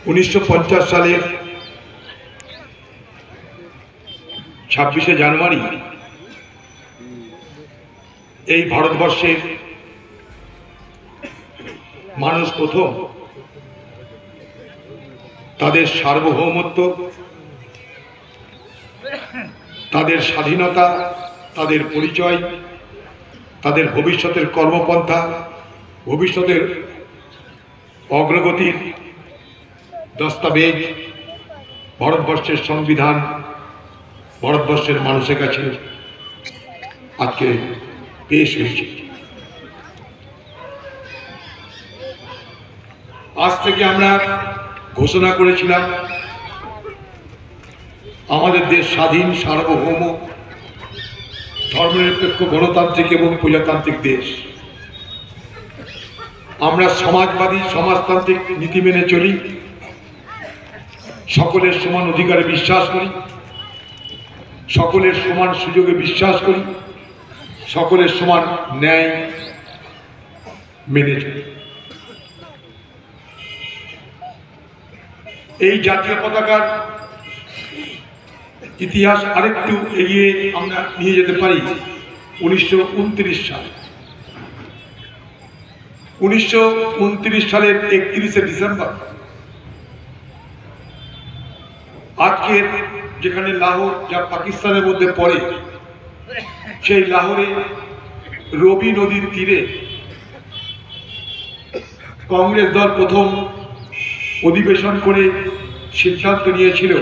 1950 সালের 26শে জানুয়ারি এই ভারতবর্ষের মানুষ প্রথম তাদের সার্বভৌমত্ব, তাদের স্বাধীনতা, তাদের পরিচয়, তাদের ভবিষ্যতের কর্মপন্থা, ভবিষ্যতের অগ্রগতির দস্তাবেজ ভারতবর্ষের সংবিধান ভারতবর্ষের মানুষের কাছে আজকে পেশ হয়েছে। আজ থেকে আমরা ঘোষণা করেছিলাম আমাদের দেশ স্বাধীন, সার্বভৌম, ধর্মনিরপেক্ষ, গণতান্ত্রিক এবং প্রজাতান্ত্রিক দেশ। আমরা সমাজবাদী, সমাজতান্ত্রিক নীতি মেনে চলি, সকলের সমান অধিকারে বিশ্বাস করি, সকলের সমান সুযোগে বিশ্বাস করি, সকলের সমান ন্যায় মেনে চলি। এই জাতীয় পতাকার ইতিহাস আরেকটু এগিয়ে আমরা নিয়ে যেতে পারি 1929 সাল। 1929 সালের 31শে ডিসেম্বর আজকের যেখানে লাহোর, যা পাকিস্তানের মধ্যে পড়ে, সেই লাহোরে রবি নদীর তীরে কংগ্রেস দল প্রথম অধিবেশন করে সিদ্ধান্ত নিয়েছিল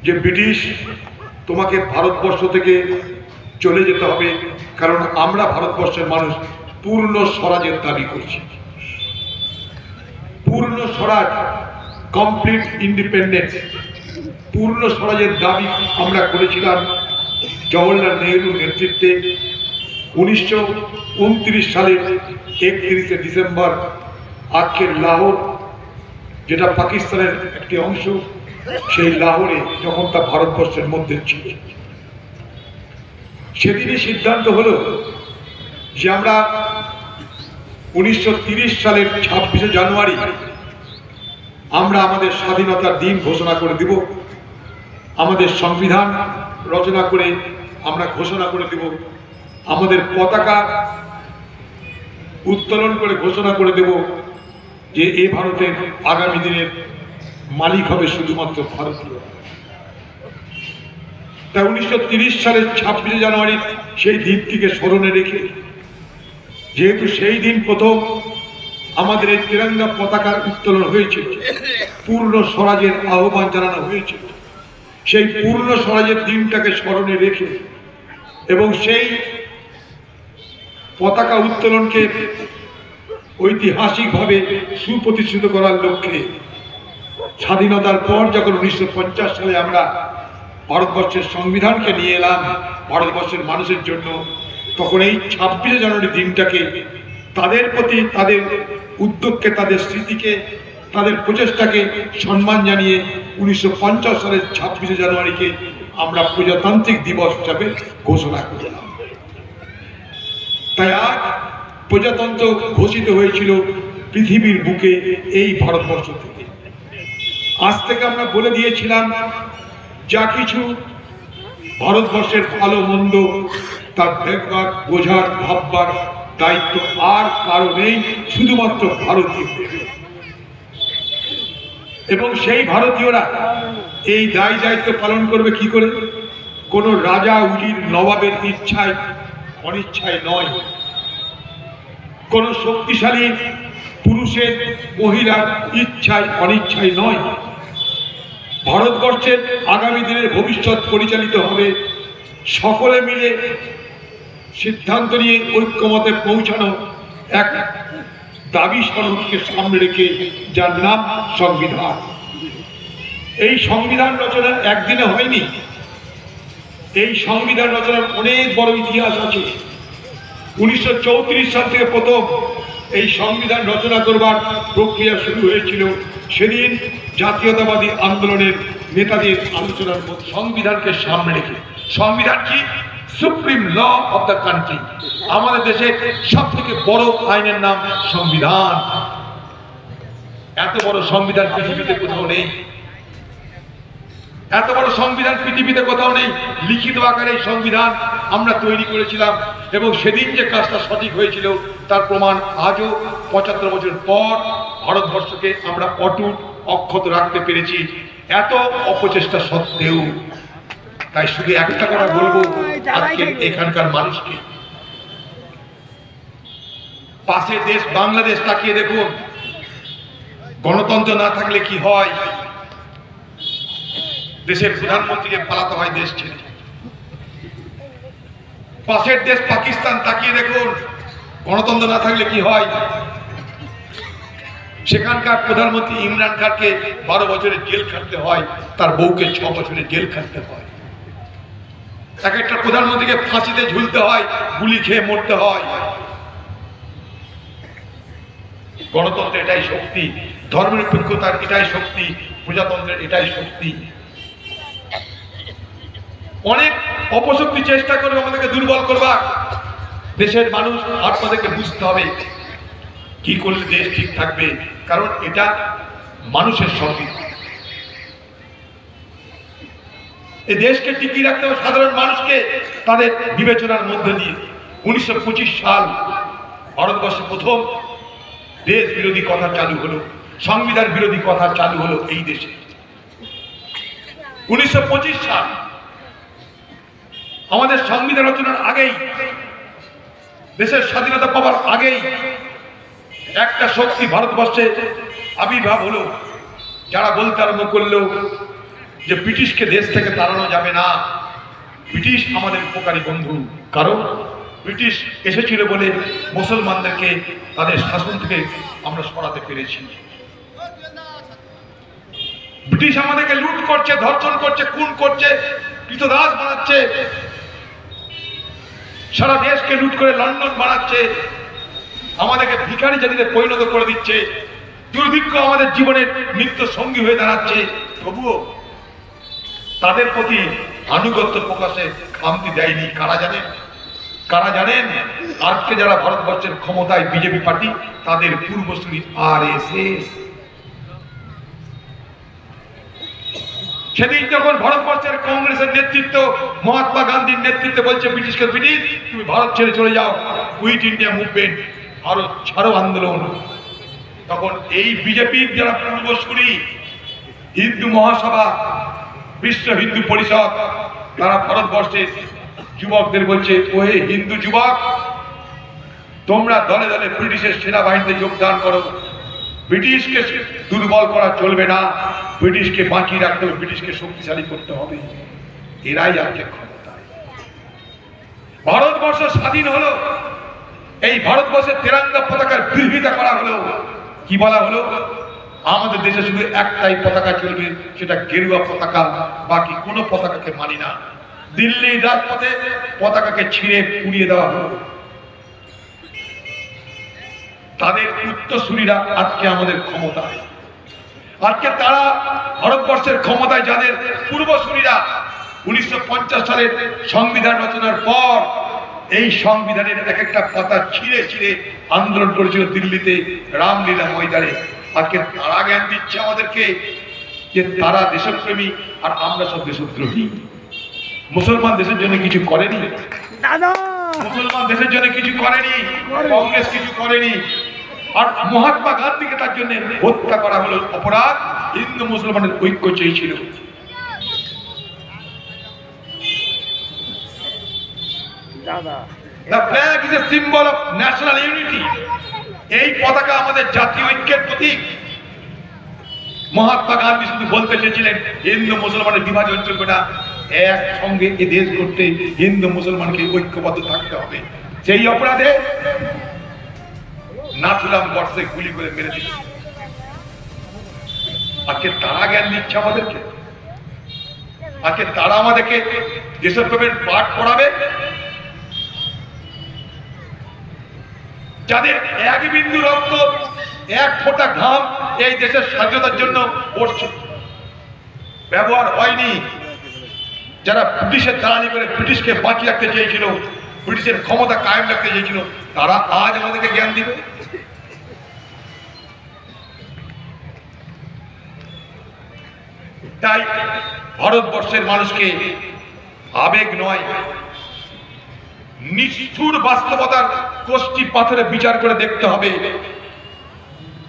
যে ব্রিটিশ, তোমাকে ভারতবর্ষ থেকে চলে যেতে হবে, কারণ আমরা ভারতবর্ষের মানুষ পূর্ণ স্বরাজের দাবি করছি। পূর্ণ স্বরাজ, কমপ্লিট ইন্ডিপেন্ডেন্স, পূর্ণ স্বরাজের দাবি আমরা করেছিলাম জওহরলাল নেহরুর নেতৃত্বে 1929 সালের 31শে ডিসেম্বর। আজকের লাহোর, যেটা পাকিস্তানের একটি অংশ, সেই লাহোরে যখন তা ভারতবর্ষের মধ্যে ছিল, সেদিনই সিদ্ধান্ত হলো যে আমরা 1930 সালের 26শে জানুয়ারি আমরা আমাদের স্বাধীনতার দিন ঘোষণা করে দেব। আমাদের সংবিধান রচনা করে আমরা ঘোষণা করে দেব, আমাদের পতাকা উত্তোলন করে ঘোষণা করে দেব যে এই ভারতের আগামী দিনের মালিক হবে শুধুমাত্র ভারতীয়। তাই 1930 সালের 26শে জানুয়ারি সেই দিনটিকে স্মরণে রেখে, যেহেতু সেই দিন প্রথম আমাদের এই তিরঙ্গা পতাকার উত্তোলন হয়েছিল, পূর্ণ স্বরাজের আহ্বান জানানো হয়েছিল, সেই পূর্ণ স্বরাজের দিনটাকে স্মরণে রেখে এবং সেই পতাকা উত্তোলনকে ঐতিহাসিকভাবে সুপ্রতিষ্ঠিত করার লক্ষ্যে স্বাধীনতার পর যখন 1950 সালে আমরা ভারতবর্ষের সংবিধানকে নিয়ে এলাম ভারতবর্ষের মানুষের জন্য, তখন এই 26শে জানুয়ারি দিনটাকে তাদের প্রতি, তাদের উদ্যোগকে, তাদের স্মৃতিকে, তাদের প্রচেষ্টাকে সম্মান জানিয়ে 1950 সালের 26শে জানুয়ারিকে আমরা প্রজাতান্ত্রিক দিবস হিসাবে ঘোষণা করলাম। তাই আজ প্রজাতন্ত্র ঘোষিত হয়েছিল পৃথিবীর বুকে এই ভারতবর্ষ থেকে। আজ থেকে আমরা বলে দিয়েছিলাম যা কিছু ভারতবর্ষের ভালো মন্দ তার দেখবার, বোঝার, ভাববার দায়িত্ব আর কারো নেই, শুধুমাত্র ভারতীয়। এবং সেই ভারতীয়রা এই দায়িত্ব পালন করবে কি করে? কোনো রাজা, উজির, নবাবের ইচ্ছায়, অনিচ্ছায় নয়, কোনো শক্তিশালী পুরুষের, মহিলার ইচ্ছায়, অনিচ্ছায় নয়। ভারতবর্ষের আগামী দিনের ভবিষ্যৎ পরিচালিত হবে সকলে মিলে সিদ্ধান্ত নিয়ে ঐক্যমতে পৌঁছানো এক দাবি সনদকে সামনে রেখে, যার নাম সংবিধান। এই সংবিধান রচনা একদিনে হয়নি, এই সংবিধান রচনার অনেক বড় ইতিহাস আছে। 1934 সাল থেকে প্রথম এই সংবিধান রচনা করবার প্রক্রিয়া শুরু হয়েছিল। সেদিন জাতীয়তাবাদী আন্দোলনের নেতাদের আলোচনার মধ্যে সংবিধানকে সামনে রেখে, সংবিধান কি? Supreme law of the country. আমাদের দেশের সব থেকে বড় আইনের নাম সংবিধান। এত বড় সংবিধান পৃথিবীতে কোথাও নেই, এত বড় সংবিধান পৃথিবীতে কোথাও নেই। লিখিত আকারে এই সংবিধান আমরা তৈরি করেছিলাম এবং সেদিন যে কাজটা সঠিক হয়েছিল তার প্রমাণ আজও ৭৫ বছর পর ভারতবর্ষকে আমরা অটুট অক্ষত রাখতে পেরেছি, এত অপচেষ্টা সত্ত্বেও। তাই শুধু একটা কথা বলবো আজকে এখানকার মানুষকে, পাশের দেশ বাংলাদেশ তাকিয়ে দেখুন, গণতন্ত্র না থাকলে কি হয়, দেশের প্রধানমন্ত্রীকে পালাতে হয় দেশ ছেড়ে। পাশের দেশ পাকিস্তান তাকিয়ে দেখুন, গণতন্ত্র না থাকলে কি হয়, সেখানকার প্রধানমন্ত্রী ইমরান খানকে 12 বছরের জেল খাটতে হয়, তার বউকে 6 বছরের জেল খাটতে হয়। এক একটা প্রধানমন্ত্রীকে ফাঁসিতে ঝুলতে হয়, গুলি খেয়ে মরতে হয়। গণতন্ত্রের এটাই শক্তি, ধর্মনিরপেক্ষতার এটাই শক্তি, প্রজাতন্ত্রের এটাই শক্তি। অনেক অপশক্তি চেষ্টা করবে আমাদেরকে দুর্বল করবার। দেশের মানুষ আপনাদেরকে বুঝতে হবে কি করলে দেশ ঠিক থাকবে, কারণ এটা মানুষের সংবিধান। এই দেশকে টিকিয়ে রাখতে হবে সাধারণ মানুষকে তাদের বিবেচনার মধ্যে দিয়ে। 1925 সাল ভারতবর্ষে প্রথম দেশ বিরোধী কথা চালু হলো, সংবিধান বিরোধী কথা চালু হলো এই দেশে। 1925 সাল আমাদের সংবিধান রচনার আগেই, দেশের স্বাধীনতা পাওয়ার আগেই একটা শক্তি ভারতবর্ষে আবির্ভাব হলো, যারা বলতে আরম্ভ করলো যে ব্রিটিশকে দেশ থেকে তাড়ানো যাবে না, ব্রিটিশ আমাদের উপকারী বন্ধু। কারণ ব্রিটিশ এসেছিল বলে মুসলমানদেরকে তাদের শাসন থেকে আমরা সরাতে পেরেছি। ব্রিটিশ আমাদেরকে লুট করছে, ধর্ষণ করছে, খুন করছে, কৃতদাস বানাচ্ছে, সারা দেশকে লুট করে লন্ডন বানাচ্ছে, আমাদেরকে ভিখারি জাতিতে পরিণত করে দিচ্ছে, দুর্ভিক্ষ আমাদের জীবনের নিত্য সঙ্গী হয়ে দাঁড়াচ্ছে। তবুও তাদের প্রতি আনুগত্য প্রকাশে খামতি দেয়নি। কারা জানেন? কারা জানেন? আজকে যারা ভারতবর্ষের ক্ষমতায় বিজেপি পার্টি, তাদের পূর্বসূরি RSS। সেদিন যখন ভারতবর্ষের কংগ্রেসের নেতৃত্ব, মহাত্মা গান্ধীর নেতৃত্বে বলছে ব্রিটিশকে, ব্রিটিশ তুমি ভারত ছেড়ে চলে যাও, কুইট ইন্ডিয়া মুভমেন্ট, ভারত ছাড়ো আন্দোলন, তখন এই বিজেপির যারা পূর্বসূরি, হিন্দু মহাসভা, বিশ্ব হিন্দু পরিষদ, তারা ভারতবর্ষের যুবকদের বলছে, ওহে হিন্দু যুবক, তোমরা দলে দলে ব্রিটিশের সেনাবাহিনীতে যোগদান করো। ব্রিটিশকে দুর্বল করা চলবে না, ব্রিটিশকে বাঁচিয়ে রাখতে হবে, ব্রিটিশকে শক্তিশালী করতে হবে। এরাই আজকে ক্ষমতায়। ভারতবর্ষ স্বাধীন হলো, এই ভারতবর্ষের তেরঙ্গা পতাকার বিরোধিতা করা হলো। কি বলা হলো? আমাদের দেশে শুধু একটাই পতাকা চলবে, সেটা গেরুয়া পতাকা, বাকি কোনো পতাকাকে মানি না। দিল্লির রাজপথে পতাকাকে ছিঁড়ে পুড়িয়ে দেওয়া হলো। তাদের উত্তরসূরিরা আজকে আমাদের ক্ষমতায়। আজকে তারা ভারতবর্ষের ক্ষমতায়, যাদের পূর্বসূরিরা 1950 সালের সংবিধান রচনার পর এই সংবিধানের এক একটা পাতা ছিঁড়ে ছিঁড়ে আন্দোলন করেছিল দিল্লিতে, রামলীলা ময়দানে। আজকে তারা জ্ঞান দিচ্ছে আমাদেরকে যে তারা দেশপ্রেমী আর আমরা সব দেশদ্রোহী। মুসলমান দেশের জন্য কিছু করেনি, মুসলমান দেশের জন্য কিছু করেনি, কংগ্রেস কিছু করেনি। আর মহাত্মা গান্ধীকে তার জন্য হত্যা করা হলো অপরাধ। হিন্দু মুসলমানের ঐক্য চেয়েছিল। The flag is a symbol of national unity. এই পতাকা আমাদের জাতীয় ঐক্যের প্রতীক। মহাত্মা গান্ধী শুধু বলতে চেয়েছিলেন হিন্দু মুসলমানের বিভাজন চলবে না, একসঙ্গে এ দেশ করতে হিন্দু মুসলমানকে ঐক্যবদ্ধ থাকতে হবে। সেই অপরাধে নাথুরাম গডসে গুলি করে মেরে দিল। আজকে তারা জ্ঞান দিচ্ছে আমাদেরকে, আজকে তারা আমাদেরকে দেশপ্রেমের পাঠ পড়াবে। যাদের এক বিন্দু রক্ত, এক ফোঁটা ঘাম এই দেশের স্বাধীনতার জন্য ব্যবহার হয়নি, যারা ব্রিটিশের দালালি করে ব্রিটিশকে বাঁচিয়ে রাখতে চেয়েছিল, ব্রিটিশের ক্ষমতা কায়েম রাখতে চেয়েছিল, তারা আজ আমাদেরকে জ্ঞান দিবে। তাই ভারতবর্ষের মানুষকে আবেগ নয়, নিষ্ঠুর বাস্তবতার কষ্টি পাথরে বিচার করে দেখতে হবে।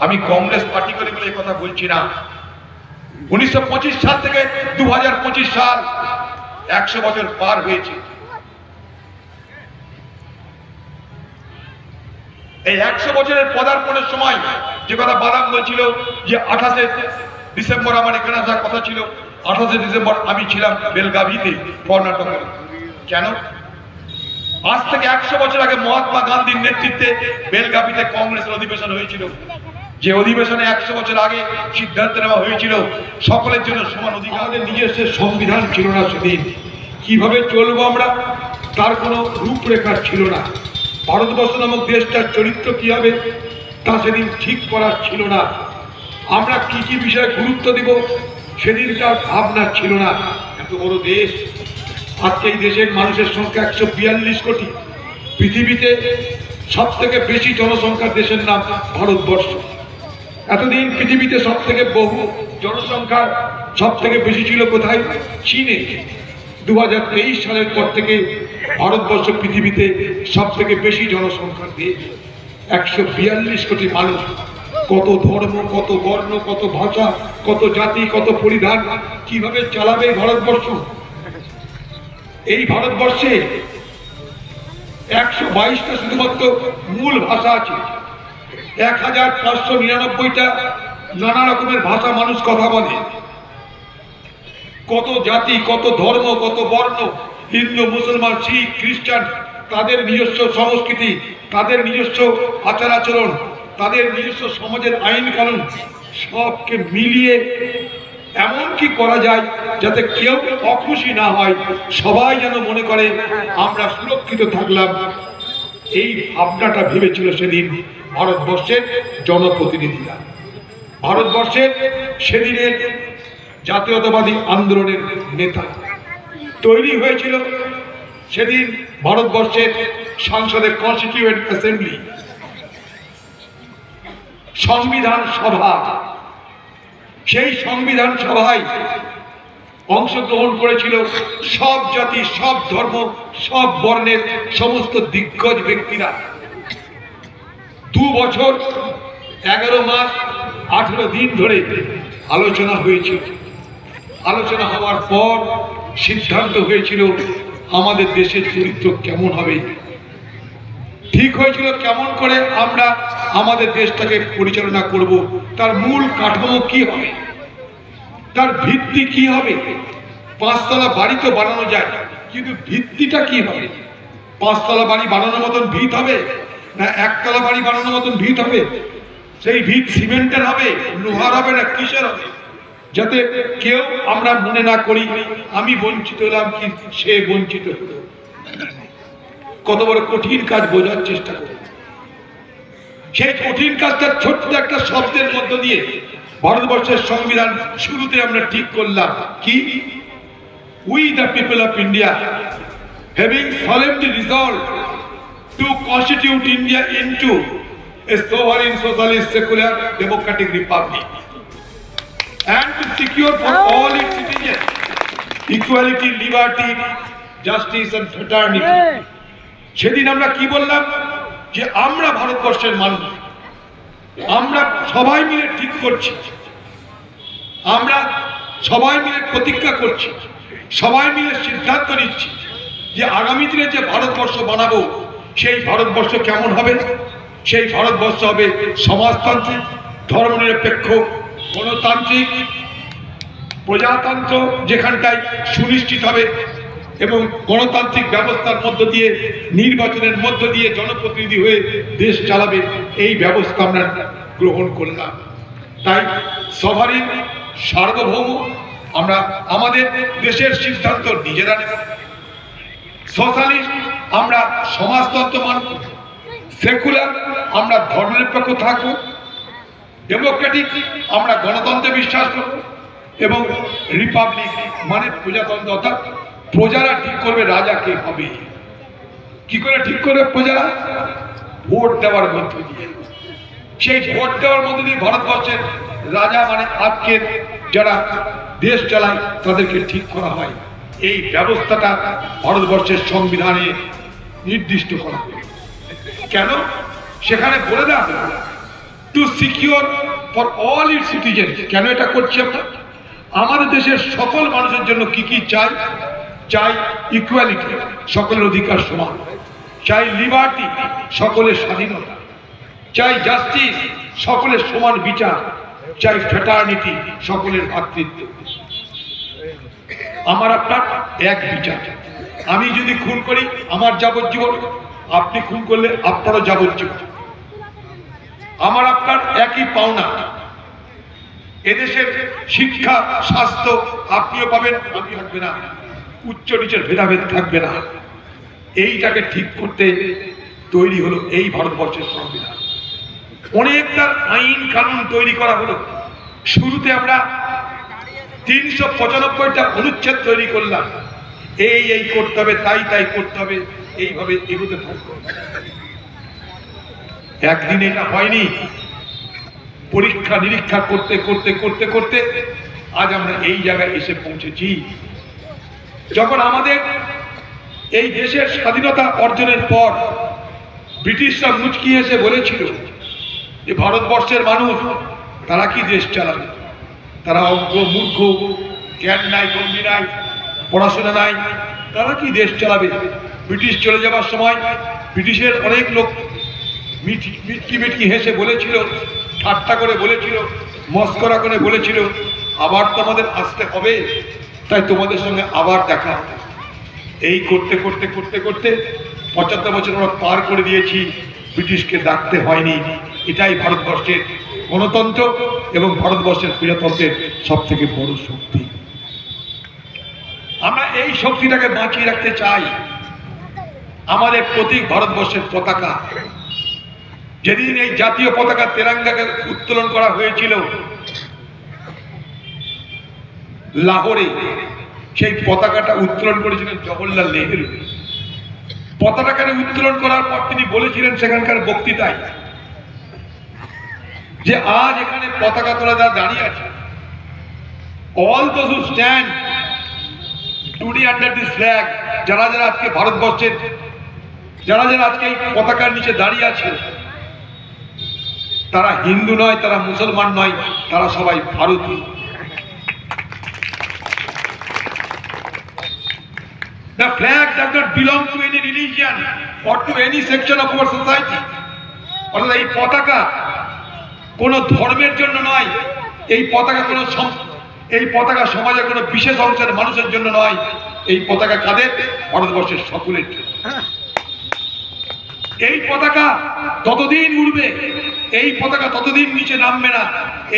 আমি কংগ্রেস পার্টি করে বলে এই কথা বলছি না। 1925 সাল থেকে 2025 সাল 100 বছর পার হয়েছে। এই 100 বছরের পদার্পণের সময় যে কথা বাদাম বলছিল যে 28শে ডিসেম্বর আমার এখানে আসার কথা ছিল, 28শে ডিসেম্বর আমি ছিলাম বেলগাভিতে, কর্ণাটকে। কেন? আজ থেকে 100 বছর আগে মহাত্মা গান্ধীর নেতৃত্বে বেলগাভিতে কংগ্রেসের অধিবেশন হয়েছিল। যে অধিবেশনে 100 বছর আগে সিদ্ধান্ত নেওয়া হয়েছিল সকলের জন্য সমান অধিকার। আমাদের নিজস্ব সংবিধান ছিল না সেদিন, কিভাবে চলবো আমরা তার কোনো রূপরেখা ছিল না। ভারতবর্ষ নামক দেশটার চরিত্র কি হবে তা সেদিন ঠিক করার ছিল না। আমরা কি কি বিষয়ে গুরুত্ব দিব সেদিনকার ভাবনা ছিল না। এত বড় দেশ, আজকে এই দেশের মানুষের সংখ্যা 142 কোটি। পৃথিবীতে সব থেকে বেশি জনসংখ্যার দেশের নাম ভারতবর্ষ। এতদিন পৃথিবীতে সব থেকে বহু জনসংখ্যা সব থেকে বেশি ছিল কোথায়? চীনে। 2023 সালের পর থেকে ভারতবর্ষ পৃথিবীতে সব থেকে বেশি জনসংখ্যার দেশ। 142 কোটি মানুষ। কত ধর্ম, কত বর্ণ, কত ভাষা, কত জাতি, কত পরিধান, কিভাবে চালাবে ভারতবর্ষ? এই ভারতবর্ষে 122টা শুধুমাত্র মূল ভাষা আছে। 1599টা নানা রকমের ভাষা মানুষ কথা বলে। কত জাতি, কত ধর্ম, কত বর্ণ, হিন্দু, মুসলমান, শিখ, খ্রিস্টান, তাদের নিজস্ব সংস্কৃতি, তাদের নিজস্ব আচার আচরণ, তাদের নিজস্ব সমাজের আইন কানুন, সবকে মিলিয়ে এমন কি করা যায় যাতে কেউ অখুশি না হয়, সবাই যেন মনে করে আমরা সুরক্ষিত থাকলাম। এই ভাবনাটা ভেবেছিল সেদিন ভারতবর্ষের জনপ্রতিনিধিরা। ভারতবর্ষের সেদিনের জাতীয়তাবাদী আন্দোলনের নেতা তৈরি হয়েছিল সেদিন ভারতবর্ষের সংসদের কনস্টিটিউয়েন্ট অ্যাসেম্বলি, সংবিধান সভা। সেই সংবিধান সভায় অংশগ্রহণ করেছিল সব জাতি, সব ধর্ম, সব বর্ণের সমস্ত দিগ্গজ ব্যক্তিরা। 2 বছর 11 মাস 18 দিন ধরে আলোচনা হয়েছিল। আলোচনা হওয়ার পর সিদ্ধান্ত হয়েছিল আমাদের দেশের চরিত্র কেমন হবে। ঠিক হয়েছিল কেমন করে আমরা আমাদের দেশটাকে পরিচালনা করব, তার মূল কাঠামো কি হবে, তার ভিত্তি কি হবে। 5 তলা বাড়ি তো বানানো যায়, কিন্তু ভিত্তিটা কি হবে? 5 তলা বাড়ি বানানোর মতন ভিত হবে না 1 তলা বাড়ি বানানোর মতন ভিত হবে? সেই ভিত সিমেন্টের হবে, লোহার হবে, না কিসের হবে? যাতে কেউ আমরা মনে না করি আমি বঞ্চিত হলাম কি সে বঞ্চিত হলো। কত বড় কঠিন কাজ বোঝার চেষ্টা করি। সেই কঠিন কাজটা ছোট্ট একটা শব্দের মধ্য দিয়ে ভারতবর্ষের সংবিধান শুরুতে আমরা ঠিক করলাম কি, we the people of India having solemnly resolved to constitute India into a sovereign socialist secular democratic republic and to secure for all its citizens equality, liberty, justice and fraternity. সেদিন আমরা কি বললাম যে আমরা ভারতবর্ষের মানুষ, আমরা সবাই মিলে ঠিক করছি, আমরা সবাই মিলে প্রতিজ্ঞা করছি, সবাই মিলে সিদ্ধান্ত নিচ্ছি যে আগামী দিনে যে ভারতবর্ষ বানাবো সেই ভারতবর্ষ কেমন হবে। সেই ভারতবর্ষ হবে সমাজতান্ত্রিক, ধর্মনিরপেক্ষ, গণতান্ত্রিক, প্রজাতন্ত্র যেখানটায় সুনিশ্চিত হবে এবং গণতান্ত্রিক ব্যবস্থার মধ্য দিয়ে, নির্বাচনের মধ্য দিয়ে জনপ্রতিনিধি হয়ে দেশ চালাবে। এই ব্যবস্থা আমরা গ্রহণ করলাম। তাই সভারিন, সার্বভৌম, আমরা আমাদের দেশের সিদ্ধান্ত নিজেরা নেব। সোশ্যালিস্ট, আমরা সমাজতন্ত্র মানব। সেকুলার, আমরা ধর্মনিরপেক্ষ থাকবো। ডেমোক্রেটিক, আমরা গণতন্ত্রে বিশ্বাস করব। এবং রিপাবলিক মানে প্রজাতন্ত্র, অর্থাৎ প্রজারা ঠিক করবে রাজা কে হবে। কি করে ঠিক করবে প্রজারা? ভোট দেওয়ার মধ্য দিয়ে। সেই ভোট দেওয়ার মধ্য দিয়ে ভারতবর্ষের রাজা মানে আজকের যারা দেশ চালায় তাদেরকে ঠিক করা হয়। এই ব্যবস্থাটা ভারতবর্ষের সংবিধানে নির্দিষ্ট করা হয়। কেন? সেখানে বলে দেওয়া হলো to secure for all it's citizen. কেন এটা করছি আমরা? আমাদের দেশের সকল মানুষের জন্য কি কি চাই? চাই ইকুয়ালিটি, সকলের অধিকার সমান, চাই লিবার্টি, সকলের স্বাধীনতা, চাই জাস্টিস, সকলের সমান বিচার, চাই ফ্র্যাটার্নিটি, সকলের ভ্রাতৃত্ব। আমার আপনার এক বিচার। আমি যদি খুন করি আমার যাবজ্জীবন, আপনি খুন করলে আপনারও যাবজ্জীবন। আমার আপনার একই পাওনা। এদেশের শিক্ষা, স্বাস্থ্য আপনিও পাবেন, আমি থাকবে না, উচ্চ নিচের ভেদাভেদ থাকবে না। এইটাকে ঠিক করতে তৈরি হলো এই ভারতবর্ষের সংবিধান। অনেকটা আইন কানুন তৈরি করা হলো। শুরুতে আমরা 395টা অনুচ্ছেদ তৈরি করলাম, এই করতে হবে, তাই করতে হবে, এইভাবে এগোতে থাকবে। একদিন এটা হয়নি। পরীক্ষা নিরীক্ষা করতে করতে করতে করতে আজ আমরা এই জায়গায় এসে পৌঁছেছি। যখন আমাদের এই দেশের স্বাধীনতা অর্জনের পর ব্রিটিশরা মুচকি এসে বলেছিল যে ভারতবর্ষের মানুষ তারা কি দেশ চালাবে, তারা অজ্ঞ, মূর্খ, জ্ঞান নাই, গম্ভীর নাই, পড়াশোনা নাই, তারা কি দেশ চালাবে। ব্রিটিশ চলে যাবার সময় ব্রিটিশের অনেক লোক মিটকি হেসে বলেছিল, ঠাট্টা করে বলেছিল, মস্করা করে বলেছিল, আবার তোমাদের আসতে হবে, তাই তোমাদের সঙ্গে আবার দেখা হবে। এই করতে করতে করতে করতে 75 বছর আমরা পার করে দিয়েছি, ব্রিটিশকে ডাকতে হয়নি। এটাই ভারতবর্ষের গণতন্ত্র এবং ভারতবর্ষের প্রজাতন্ত্রের সব থেকে বড় শক্তি। আমরা এই শক্তিটাকে বাঁচিয়ে রাখতে চাই। আমাদের প্রতীক ভারতবর্ষের পতাকা। যেদিন এই জাতীয় পতাকা তেরঙ্গাকে উত্তোলন করা হয়েছিল লাহোরে, সেই পতাকাটা উত্তোলন করেছিলেন জওহরলাল নেহেরু। পতাকাকে উত্তোলন করার পর তিনি বলেছিলেন সেখানকার বক্তৃতায় যে আজ এখানে পতাকা তোলা যারা দাঁড়িয়ে আছে, all those who stand today under this flag, যারা যারা আজকে ভারতবর্ষের, যারা যারা আজকে এই পতাকার নিচে দাঁড়িয়ে আছে, তারা হিন্দু নয়, তারা মুসলমান নয়, তারা সবাই ভারতীয়। The flag does not belong to any religion or to any section of our society. অর্থাৎ এই পতাকা কোন ধর্মের জন্য নয়, এই পতাকা কোন এই পতাকা সমাজের কোন বিশেষ অংশের মানুষের জন্য নয়, এই পতাকা কাদের? ভারতবর্ষের সকলের জন্য। এই পতাকা ততদিন উড়বে, এই পতাকা ততদিন নিচে নামবে না,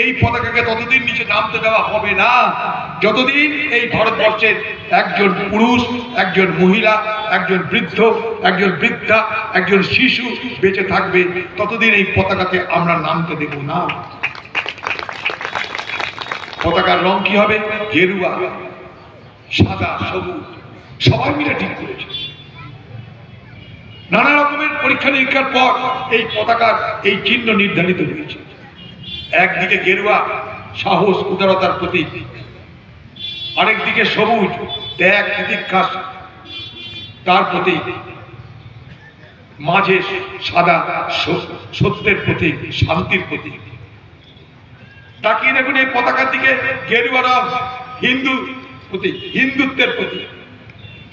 এই পতাকাকে ততদিন নিচে নামতে দেওয়া হবে না যতদিন এই ভারতবর্ষের একজন পুরুষ, একজন মহিলা, একজন বৃদ্ধ, একজন বৃদ্ধা, একজন শিশু বেঁচে থাকবে, ততদিন এই পতাকাকে আমরা নামতে দেব না। পতাকার রং কি হবে? গেরুয়া, সাদা, সবুজ, সবাই মিলে ঠিক করেছে। নানা রকমের পরীক্ষা নিরীক্ষার পর এই পতাকার এই চিহ্ন নির্ধারিত হয়েছে। একদিকে গেরুয়া, সাহস, উদারতার প্রতীক, আরেকদিকে সবুজ, ত্যাগ, তিতিক্ষা তার প্রতীক, মাঝে সাদা, সত্যের প্রতীক, শান্তির প্রতীক। তাকিয়ে দেখুন এই পতাকার দিকে, গেরুয়া রং হিন্দু প্রতীক, হিন্দুত্বের প্রতীক,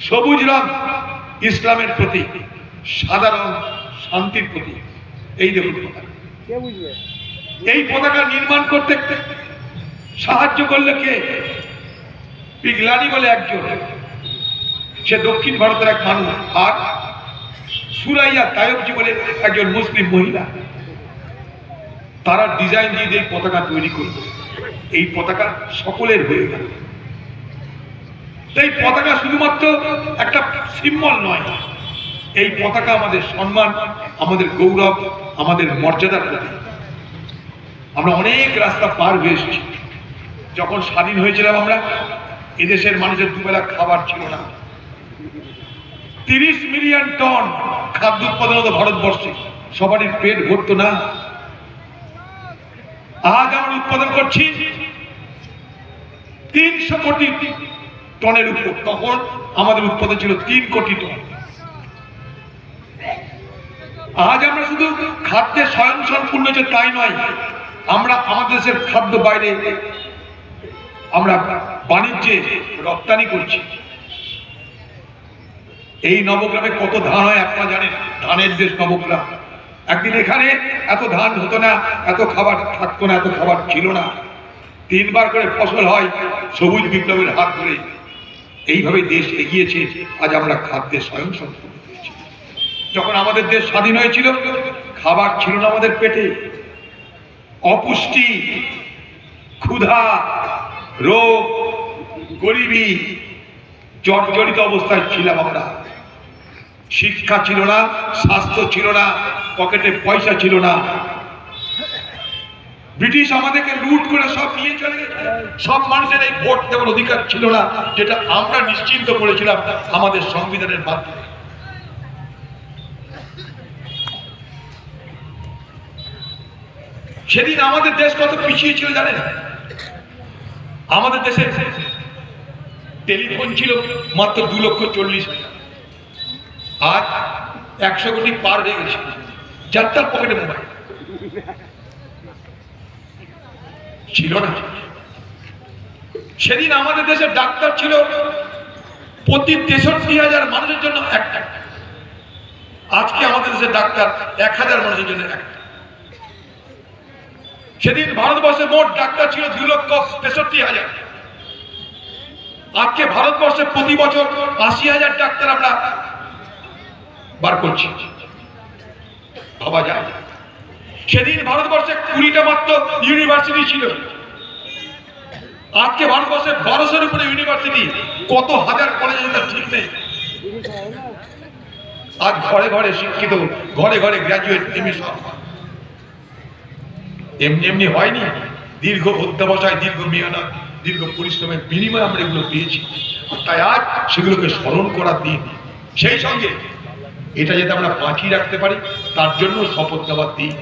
সবুজ রং ইসলামের প্রতীক, সাদা রং শান্তির প্রতীক। এই দেখুন পতাকা। এই পতাকা নির্মাণ করতে সাহায্য করলে কে? পিগলানি বলে একজন, সে দক্ষিণ ভারতের এক মানুষ, আর সুরাইয়া তায়বজি বলে একজন মুসলিম মহিলা। তারা ডিজাইন দিয়ে এই পতাকা তৈরি করল। এই পতাকা সকলের হয়ে গেল। এই পতাকা শুধুমাত্র একটা সিম্বল নয়, এই পতাকা আমাদের সম্মান, আমাদের গৌরব, আমাদের মর্যাদার প্রতীক। আমরা অনেক রাস্তা পার হয়ে এসেছি। যখন স্বাধীন হয়েছিলাম আমরা, এদেশের মানুষের দুবেলা খাবার ছিল না। 30 মিলিয়ন টন খাদ্য উৎপাদন হতো ভারতবর্ষে, সবারই পেট ভরতো না। আজ আমরা উৎপাদন করছি 300 কোটি টনের উপর। তখন আমাদের উৎপাদন ছিল 3 কোটি টন। আজ আমরা শুধু খাদ্যে স্বয়ংসম্পূর্ণ যে তাই নয়, আমরা আমাদের দেশের খাদ্য বাইরে আমরা বাণিজ্যে রপ্তানি করছি। এই নবগ্রামে কত ধান হয় আপনারা জানেন, ধানের দেশ নবগ্রাম। একদিন এখানে এত ধান হতো না, এত খাবার থাকতো না, এত খাবার ছিল না। 3 বার করে ফসল হয় সবুজ বিপ্লবের হাত ধরে। এইভাবে দেশ এগিয়েছে, আজ আমরা খাদ্যে স্বয়ংসম্পূর্ণ হয়েছি। যখন আমাদের দেশ স্বাধীন হয়েছিল খাবার ছিল না আমাদের পেটে, অপুষ্টি, ক্ষুধা, রোগ, গরিবি, জর্জরিত অবস্থায় ছিলাম আমরা। শিক্ষা ছিল না, স্বাস্থ্য ছিল না, পকেটে পয়সা ছিল না। ব্রিটিশ আমাদেরকে লুট করে সব নিয়ে চলে গেছে। সব মানুষের এই ভোট দেওয়ার অধিকার ছিল না, যেটা আমরা নিশ্চিন্ত করেছিলাম আমাদের সংবিধানের মাধ্যমে। সেদিন আমাদের দেশ কত পিছিয়ে ছিল জানেন? আমাদের দেশে টেলিফোন ছিল মাত্র 2,40,000। আজ 100 কোটি পার হয়ে গেছে। যার পকেটে মোবাইল ছিল না। সেদিন আমাদের দেশে ডাক্তার ছিল প্রতি 63,000 মানুষের জন্য একটা। আজকে আমাদের দেশে ডাক্তার 1,000 মানুষের জন্য একটা। সেদিন ভারতবর্ষে মোট ডাক্তার ছিল 2,63,000। আজকে ভারতবর্ষে প্রতি বছর 80,000 ডাক্তার আমরা বার করছি। ভাবা যায়। সেদিন ভারতবর্ষে 20টা মাত্র ইউনিভার্সিটি ছিল। আজকে ভারতবর্ষে 1200-এর উপরে ইউনিভার্সিটি। কত হাজার কলেজ তার ঠিক নেই। আজ ঘরে ঘরে শিক্ষিত, ঘরে ঘরে গ্র্যাজুয়েট, এমএ সব। এমনি এমনি হয়নি। দীর্ঘ অধ্যবসায়, দীর্ঘ মেহনত, দীর্ঘ পরিশ্রমের বিনিময়ে আমরা এগুলো পেয়েছি। তাই আজ সেগুলোকে স্মরণ করার দিন। সেই সঙ্গে এটা যাতে আমরা বাঁচিয়ে রাখতে পারি তার জন্য শপথ দেওয়ার দিন।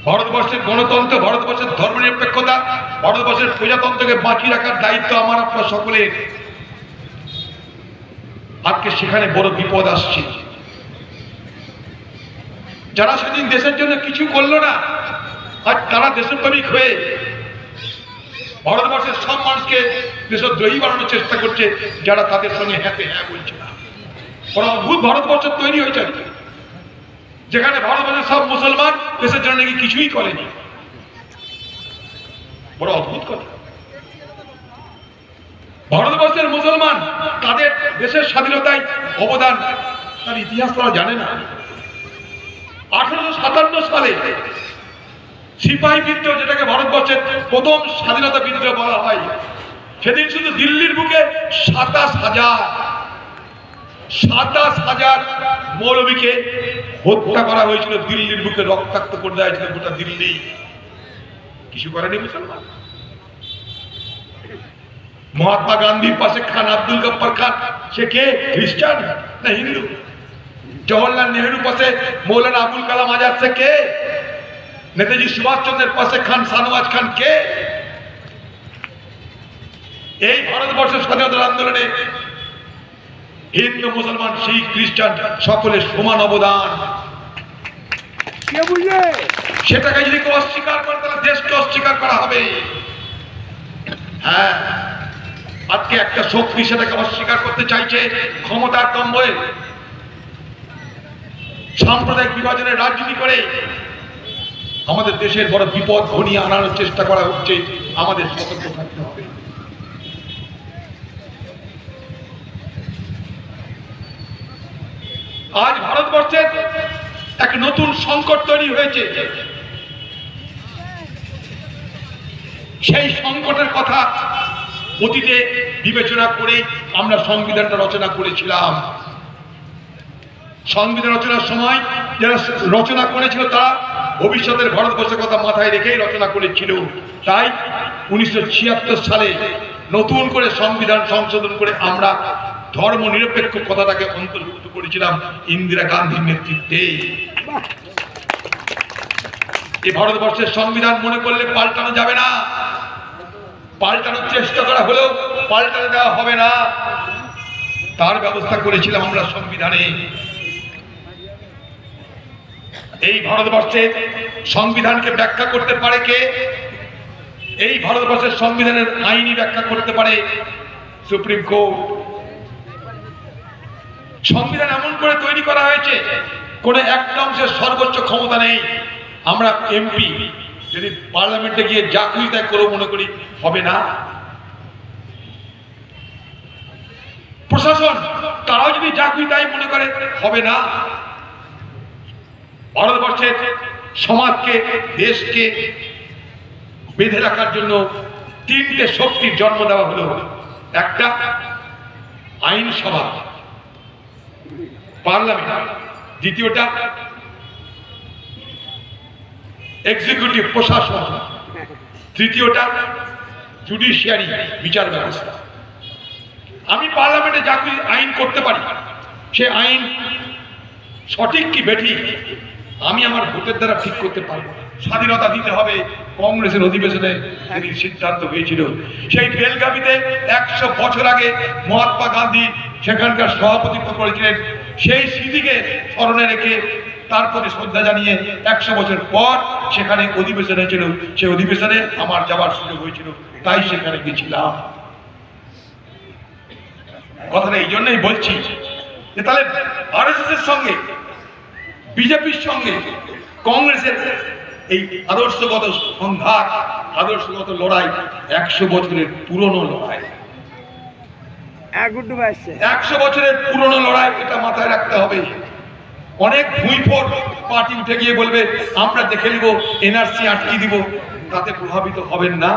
ভারতবর্ষের গণতন্ত্র, ভারতবর্ষের ধর্মনিরপেক্ষতা, ভারতবর্ষের প্রজাতন্ত্রকে বাঁচিয়ে রাখার দায়িত্ব আমার আপনার সকলের। আজকে সেখানে বড় বিপদ আসছে। যারা সেদিন দেশের জন্য কিছু করলো না, আজ তারা দেশপ্রেমিক হয়ে ভারতবর্ষের সব মানুষকে দেশদ্রোহী বানানোর চেষ্টা করছে, যারা তাদের সঙ্গে হ্যাঁ হ্যাঁ বলছে না। বড় অদ্ভুত ভারতবর্ষ তৈরি হয়েছে, যেখানে ভারতবর্ষের সব মুসলমান দেশের জন্য নাকি কিছুই করেনি। বড় অদ্ভুত কথা। ভারতবর্ষের মুসলমান তাদের দেশের স্বাধীনতায় অবদান, তার ইতিহাস তারা জানে না। 1857 সালে সিপাহী বিদ্রোহ, যেটাকে ভারতবর্ষের প্রথম স্বাধীনতা বিদ্রোহ বলা হয়, সেদিন শুধু দিল্লির বুকে 27,000 মৌলবীকে হত্যা করা হয়েছিল। দিল্লির বুকে রক্তাক্ত করে দেওয়া হয়েছিল গোটা দিল্লি। কিছু করেনি মুসলমান। মহাত্মা গান্ধীর পাশে খান আব্দুল গফ্ফর খান, সে কে? খ্রিস্টান না হিন্দু? জওহরলাল নেহরুর পাশে মৌলানা আবুল কালাম আজাদ, সে কে? নেতাজি সুভাষ চন্দ্রের পাশে খান শাহনওয়াজ খান, কে? এই ভারতবর্ষের স্বাধীনতার আন্দোলনে হিন্দু, মুসলমান, শিখ, খ্রিস্টান সকলের সমান অবদান। সেটাকে যদি কেউ অস্বীকার করে তাহলে দেশকে অস্বীকার করা হবে। হ্যাঁ, আজকে একটা শক্তি সেটাকে অস্বীকার করতে চাইছে ক্ষমতার দম্ভে, সাম্প্রদায়িক বিভাজনের রাজনীতি করে আমাদের দেশের বড় বিপদ ঘনিয়ে আনার চেষ্টা করা হচ্ছে। আমাদের সতর্ক থাকতে হবে। আজ ভারতবর্ষের এক নতুন সংকট তৈরি হয়েছে। সেই সংকটের কথা অতীতে বিবেচনা করে আমরা সংবিধানটা রচনা করেছিলাম। সংবিধান রচনার সময় যারা রচনা করেছিল তারা ভবিষ্যতের ভারতবর্ষের কথা মাথায় রেখেই রচনা করেছিল। তাই 1976 সালে নতুন করে সংবিধান সংশোধন করে আমরা ধর্ম নিরপেক্ষ কথাটাকে অন্তর্ভুক্ত করেছিলাম ইন্দিরা গান্ধীর নেতৃত্বে। এই ভারতবর্ষের সংবিধান মনে করলে পাল্টানো যাবে না। পাল্টানোর চেষ্টা করা হলেও পাল্টাতে দেওয়া হবে না, তার ব্যবস্থা করেছিলাম আমরা সংবিধানে। এই ভারতবর্ষে সংবিধানকে ব্যাখ্যা করতে পারে কে? এই ভারতবর্ষের সংবিধানের আইনি ব্যাখ্যা করতে পারে সুপ্রিম কোর্ট। সংবিধান এমন করে তৈরি করা হয়েছে, কোন একটা অংশের সর্বোচ্চ ক্ষমতা নেই। আমরা এমপি যদি পার্লামেন্টে গিয়ে যা খুশি তাই করবো মনে করি, হবে না। প্রশাসন তারাও যদি যা খুশি তাই মনে করে, হবে না। ভারতবর্ষের সমাজকে, দেশকে বেঁধে রাখার জন্য তিনটে শক্তির জন্ম দেওয়া হলো। একটা আইনসভা, পার্লামেন্ট, দ্বিতীয়টা এক্সিকিউটিভ প্রশাসন, তৃতীয়টা জুডিশিয়ারি বিচার ব্যবস্থা। আমি পার্লামেন্টে যা কিছু আইন করতে পারি, সে আইন সঠিক কি বেঠিক আমি আমার ভোটের দ্বারা ঠিক করতে পারবো না। স্বাধীনতা দিতে হবে, কংগ্রেসের অধিবেশনে সেদিন সিদ্ধান্ত হয়েছিল। সেই বেলগাভিতে 100 বছর আগে মহাত্মা গান্ধী সেখানকার সভাপতিত্ব করেছিলেন। সেই স্মৃতিকে স্মরণে রেখে তার প্রতি শ্রদ্ধা জানিয়ে 100 বছর পর সেখানে অধিবেশন হয়েছিল। সেই অধিবেশনে আমার যাবার সুযোগ হয়েছিল, তাই সেখানে গেছিলাম। কথাটা এই জন্যই বলছি যে তাহলে আরএসএস এর সঙ্গে, বিজেপির সঙ্গে কংগ্রেসের এই আদর্শগত সংঘাত, আদর্শগত লড়াই 100 বছরের পুরনো লড়াই। 100 বছরের পুরনো লড়াই, এটা মাথায় রাখতে হবে। অনেক ভুঁইফোর পার্টি উঠে গিয়ে বলবে আমরা দেখে নিব, এনআরসি আটকে দিব, তাতে প্রভাবিত হবেন না।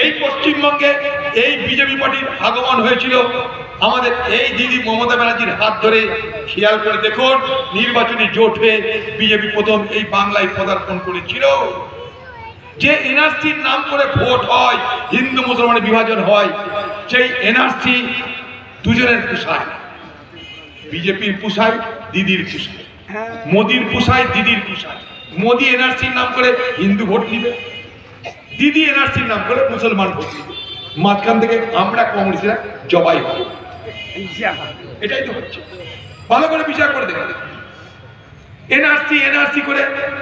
এই পশ্চিমবঙ্গে এই বিজেপি পার্টির আগমন হয়েছিল আমাদের এই দিদি মমতা ব্যানার্জির হাত ধরে। খেয়াল করে দেখুন, নির্বাচনী জোট হয়ে বিজেপি প্রথম এই বাংলায় পদার্পণ করেছিল। যে এনআরসির নাম করে ভোট হয়, হিন্দু মুসলমানের বিভাজন হয়, সেই এনআরসি দুজনের পোষায়। বিজেপির পোষায়, দিদির পোষায়। মোদির পোষায়, দিদির পোষায়। মোদি এনআরসির নাম করে হিন্দু ভোট নিবে, দিদি এনআরসির নাম করে মুসলমান ভোট নিবে। মাঝখান থেকে আমরা কংগ্রেসীরা জবাই হব। এটাই তো হচ্ছে। ভালো করে বিচার করে দেখেন, এনআরসি করে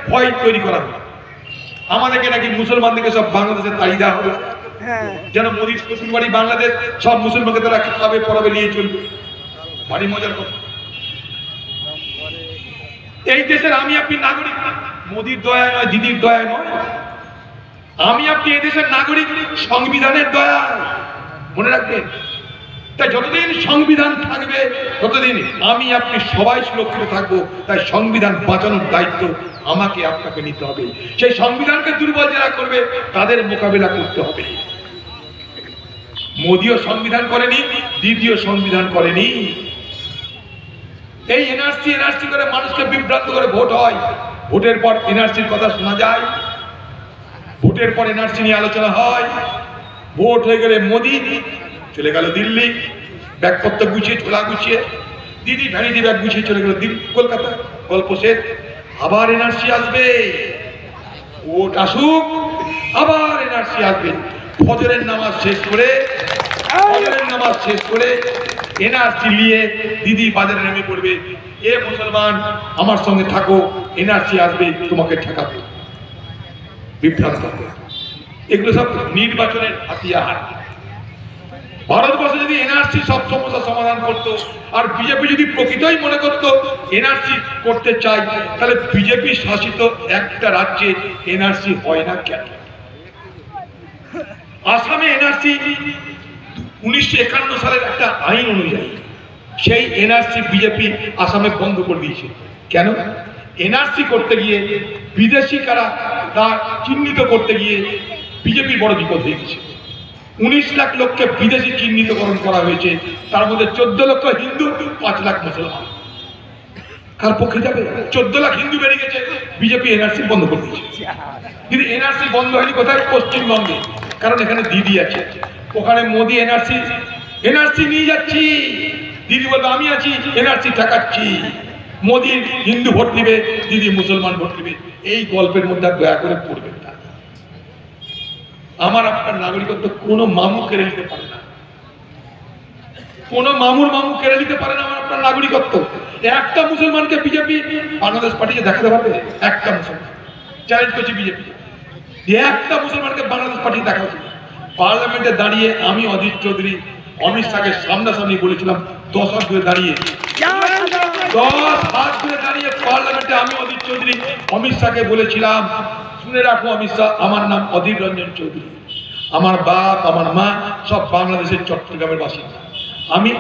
ভয় তৈরি করা হবে। আমাদেরকে নাকি মুসলমানদেরকে সব বাংলাদেশে তাড়িয়ে দেওয়া হবে, যেন মোদির শ্বশুর বাড়ি বাংলাদেশ, সব মুসলমানকে তারা খাওয়াবে, পড়াবে, নিয়ে চলবে। ভারী মজার কথা। এই দেশের আমি আপনি নাগরিক, মোদির দয়া নয়, দিদির দয়া নয়। আমি আপনি এই দেশের নাগরিক সংবিধানের দয়া, মনে রাখবেন। তাই যতদিন সংবিধান থাকবে ততদিন আমি আপনি সবাই সুরক্ষিত থাকবো। তাই সংবিধান বাঁচানোর দায়িত্ব আমাকে আপনাকে নিতে হবে। সেই সংবিধানকে দুর্বল যারা করবে তাদের মোকাবেলা করতে হবে। মোদিও সংবিধান করেনি, দিদিও সংবিধান করেনি। এই এনআরসি করে মানুষকে বিভ্রান্ত করে ভোট হয়। ভোটের পর এনআরসির কথা শোনা যায়, ভোটের পর এনআরসি নিয়ে আলোচনা হয়। ভোট হয়ে গেলে মোদি চলে গেল দিল্লি, ব্যাগপত্র গুছিয়ে, ঝোলা গুছিয়ে। দিদি ভ্যানিটি ব্যাগ গুছিয়ে চলে গেল দিল্লি, কলকাতা। গল্প শেষ। আবার এনআরসি আসবে, ভোট আসুক, আবার এনআরসি আসবে। ফজরের নামাজ শেষ করে এনআরসি নিয়ে দিদি বাজারে নেমে পড়বে। এ মুসলমান আমার সঙ্গে থাকো, এনআরসি আসবে, তোমাকে ঠেকাবে, বিভ্রান্ত হবে। এগুলো সব নির্বাচনের হাতিয়ার। ভারতবর্ষে যদি এনআরসি সব সমস্যার সমাধান করতো, আর বিজেপি যদি প্রকৃতই মনে করতো এনআরসি করতে চাই, তাহলে বিজেপি শাসিত একটা রাজ্যে এনআরসি হয় না কেন? আসামে এনআরসি 1951 সালের একটা আইন অনুযায়ী সেই এনআরসি বিজেপি আসামে বন্ধ করে দিয়েছে। কেন? এনআরসি করতে গিয়ে বিদেশি কারা তা চিহ্নিত করতে গিয়ে বিজেপির বড় বিপদ হয়ে গেছে। 19 লাখ লোককে বিদেশি চিহ্নিতকরণ করা হয়েছে, তার মধ্যে 14 লক্ষ হিন্দু, 5 লাখ মুসলমান। কার পক্ষে যাবে? 14 লাখ হিন্দু বেড়ে গেছে, বিজেপি এনআরসি বন্ধ করে দিয়েছে। কিন্তু এনআরসি বন্ধ হয়নি কোথায়? পশ্চিমবঙ্গে। কারণ এখানে দিদি আছে, ওখানে মোদি এনআরসি নিয়ে যাচ্ছি। দিদি বলবে আমি আছি, এনআরসি ঠেকাচ্ছি। মোদি হিন্দু ভোট নিবে, দিদি মুসলমান ভোট নিবে। এই গল্পের মধ্যে দয়া করে পড়বেন না। আমার আপনার নাগরিকত্ব কোনো মামু কেড়ে নিতে পারে না, কোনো মামুর মামু কেড়ে নিতে পারে না আমার আপনার নাগরিকত্ব। একটা মুসলমানকে বিজেপি বাংলাদেশ পার্টিকে দেখাতে পারবে? একটা মুসলমান চ্যালেঞ্জ করছে বিজেপি, একটা মুসলমানকে বাংলাদেশ পার্টি দেখাতে। পার্লামেন্টে দাঁড়িয়ে আমি অধীর চৌধুরী অমিত শাহকে সামনাসামনি বলেছিলাম 10 হাত ধরে দাঁড়িয়ে, 10 হাত ধরে দাঁড়িয়ে পার্লামেন্টে আমি অধীর চৌধুরী অমিত শাহকে বলেছিলাম, শুনে রাখো অমিত শাহ, আমার নাম অধীর রঞ্জন চৌধুরী, আমার বাপ আমার মা সব বাংলাদেশের চট্টগ্রামের বাসিন্দা, আমি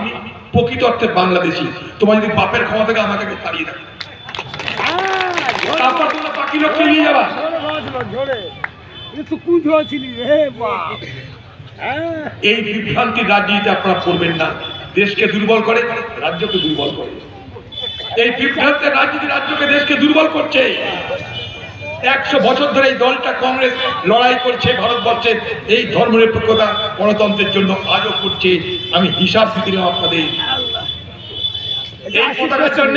প্রকৃত অর্থে বাংলাদেশি। তোমার যদি বাপের ক্ষমতা থেকে আমাকে তাড়িয়ে দেবে, তারপর তোমরা বাকি লোককে নিয়ে যাবা। এই বিভ্রান্তির রাজনীতি আপনারা করবেন না, দেশকে দুর্বল করে, রাজ্যকে দুর্বল করে। এই বিভ্রান্তের রাজনীতি রাজ্যকে দেশকে দুর্বল করছে। 100 বছর ধরে এই দলটা কংগ্রেস লড়াই করছে ভারতবর্ষের এই ধর্মনিরপেক্ষতা গণতন্ত্রের জন্য, আজও করছে। আমি হিসাব দিলাম আপনাদের। এই পতাকার জন্য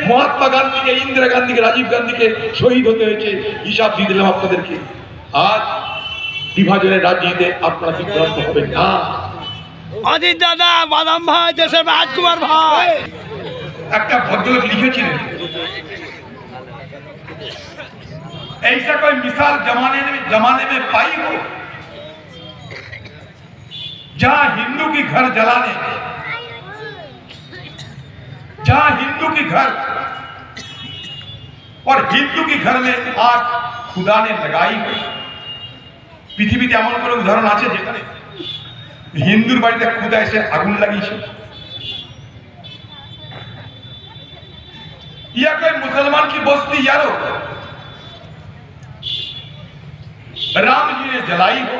মহাত্মা গান্ধীকে, ইন্দিরা গান্ধীকে, রাজীব গান্ধীকে শহীদ হতে হয়েছে, হিসাব দিয়ে দিলাম আপনাদেরকে। আজ বিভাজনের রাজনীতিতে আপনারা বিভ্রান্ত হবেন না। অজিত দাদা, বাদাম ভাই, দেশের রাজকুমার ভাই, একটা ভদ্রলোক লিখেছিলেন, ऐसा कोई मिसाल जमाने में पाई हो जहां हिंदू की घर जलाने, जहां हिंदू की घर और हिंदू की घर में आग खुदा ने लगाई हो। পৃথিবীতে এমন কোনো উদাহরণ আছে যেখানে হিন্দুর বাড়িতে খুদা এসে আগুন লাগিয়েছে? या कोई मुसलमान की बस्ती यारो राम जी ने जलाई हो,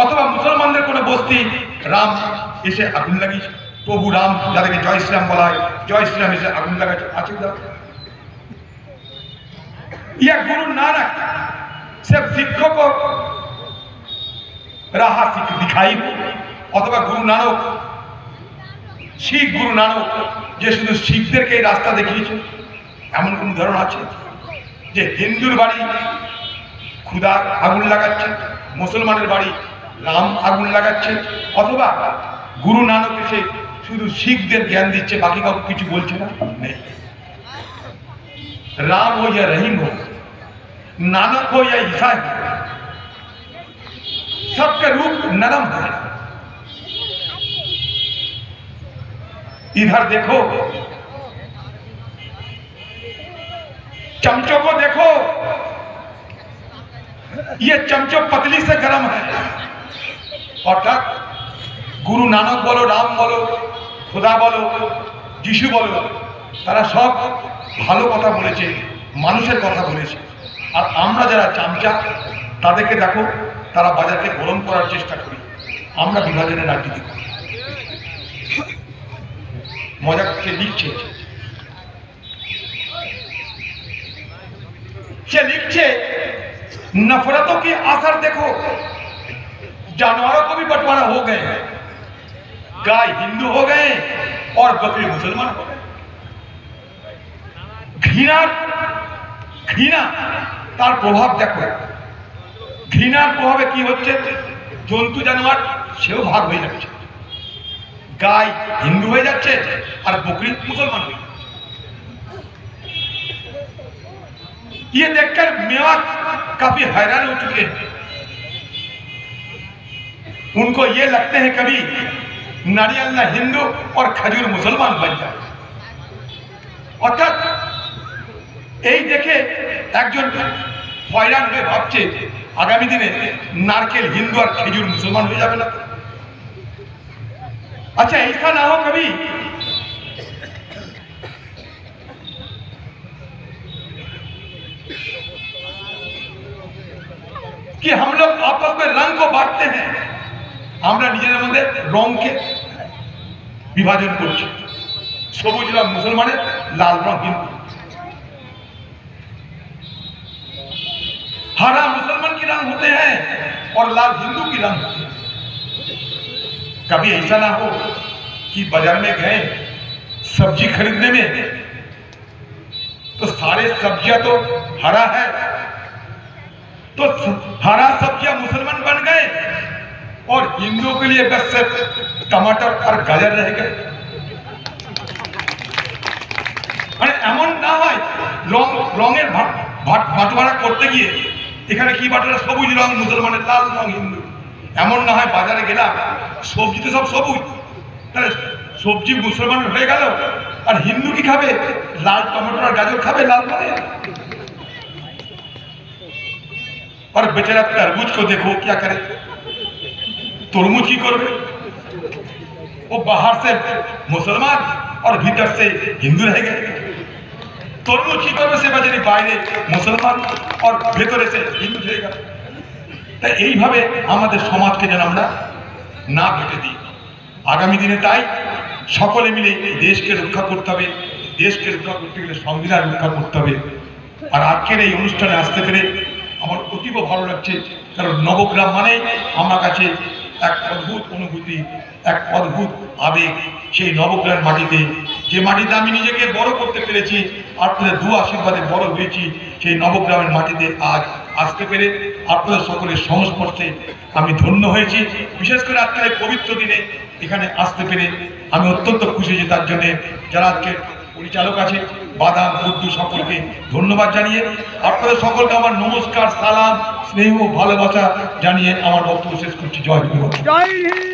अथवा मुसलमानদের কোন বস্তি রাম এসে আগুন লাগিয়েছে, প্রভু রাম যাদেরকে জয় শ্রীরাম বলা হয়, জয় শ্রীরাম এসে আগুন লাগাচ্ছে, আছে না? या गुरु नानक सिर्फ सिखों को राह दिखाई हो, अथवा गुरु नानक শিখ গুরু নানক যে শুধু শিখদেরকে এই রাস্তা দেখিয়েছে, এমন কোন উদাহরণ আছে? যে হিন্দুর বাড়ি খুদা আগুন লাগাচ্ছে, মুসলমানের বাড়ি রাম আগুন লাগাচ্ছে, অথবা গুরু নানক এসে শুধু শিখদের জ্ঞান দিচ্ছে, বাকি কাউকে কিছু বলছে না? নেই। राम हो या रहीम हो, नानक हो या ईसाई, सबका रूप नरम है। इधर देखो, चमचों को देखो, ये चमचो पतली से गर्म है। অর্থাৎ গুরু নানক বলো, রাম বলো, খোদা বলো, যিশু বলো, তারা সব ভালো কথা বলেছে, মানুষের কথা বলেছে। আর আমরা যারা চামচা, তাদেরকে দেখো, তারা বাজারকে গরম করার চেষ্টা করি, আমরা বিভাজনের রাজনীতি করি। मजा से लिखे नफरतों की असर देखो, जानवरों को भी बंटवारा हो गए हैं, गाय हिंदू हो गए और बकरी मुसलमान हो गए। घृणा तार प्रभाव देखो, घृणार प्रभावे की होच्छे, जंतु जानवर सेও भाग হয়ে যাচ্ছে, गाय हिंदू हो जाच्छे और बकरी मुसलमान हो जाच्छे। ये देखकर मेवात काफी हैरान हो चुके हैं। उनको ये लगते हैं कभी नारियल ना हिंदू और खजूर मुसलमान बन जाए। অর্থাৎ এই দেখে একজন হয়রান হয়ে ভাবছে আগামী দিনে নারকেল হিন্দু আর খেজুর মুসলমান হয়ে যাবে না। अच्छा ऐसा ना हो कभी कि हम लोग आपस में रंग को बांटते हैं, আমরা নিজেদের মধ্যে রংকে বিভাজন করছি, সবুজ রং মুসলমানের, লাল রং হিন্দু। हरा मुसलमान की रंग होते हैं और लाल हिंदू की रंग होते हैं। कभी ऐसा ना हो कि बाजार में गए सब्जी खरीदने में तो सारे सब्जियां तो हरा है, तो हरा सब्जियां मुसलमान बन गए और हिंदुओं के लिए बस सिर्फ टमाटर और गाजर रह गए। মানে এমন না হয় রঙের বাটোয়ারা করতে গিয়ে এখানে কি বাটোয়ারা, সবুজ রং মুসলমানের, লাল রং হিন্দু। এমন না হয় বাজারে গেলাম সবজি তো সব সবুজ, তাহলে সবজি মুসলমানের হয়ে গেল আর হিন্দু কি খাবে? লাল টমেটো আর গাজর খাবে, लाल মানে। और बेचारा तरबूज को देखो क्या करे, तरबूज की करबे, वो बाहर से मुसलमान और भीतर से हिंदू रह गए। तरबूज की करबे से बेचारी বাইরে মুসলমান और ভেতরে से হিন্দু रह गए। তাই এইভাবে আমাদের সমাজকে যেন আমরা না কেটে দিই আগামী দিনে। তাই সকলে মিলে দেশকে রক্ষা করতে হবে। দেশকে রক্ষা করতে গেলে সংবিধান রক্ষা করতে হবে। আর আজকের এই অনুষ্ঠানে আসতে পেরে আমার অতীব ভালো লাগছে, কারণ নবগ্রাম মানে আমার কাছে এক অদ্ভুত অনুভূতি, এক অদ্ভুত আবেগ। সেই নবগ্রামের মাটিতে, যে মাটিতে আমি নিজেকে বড় করতে পেরেছি, আপনাদের দু আশীর্বাদে বড় হয়েছি, সেই নবগ্রামের মাটিতে আজ আসতে পেরে আপনাদের সকলের সংস্পর্শে আমি ধন্য হয়েছি। বিশেষ করে আজকের এই পবিত্র দিনে এখানে আসতে পেরে আমি অত্যন্ত খুশি হয়েছি। তার জন্যে যারা আজকে পরিচালক আছে, বাদাম, গুড্ডু, সকলকে ধন্যবাদ জানিয়ে আপনাদের সকলকে আমার নমস্কার, সালাম, স্নেহ, ভালোবাসা জানিয়ে আমার বক্তব্য শেষ করছি। জয় হিন্দ। জয় হিন্দ।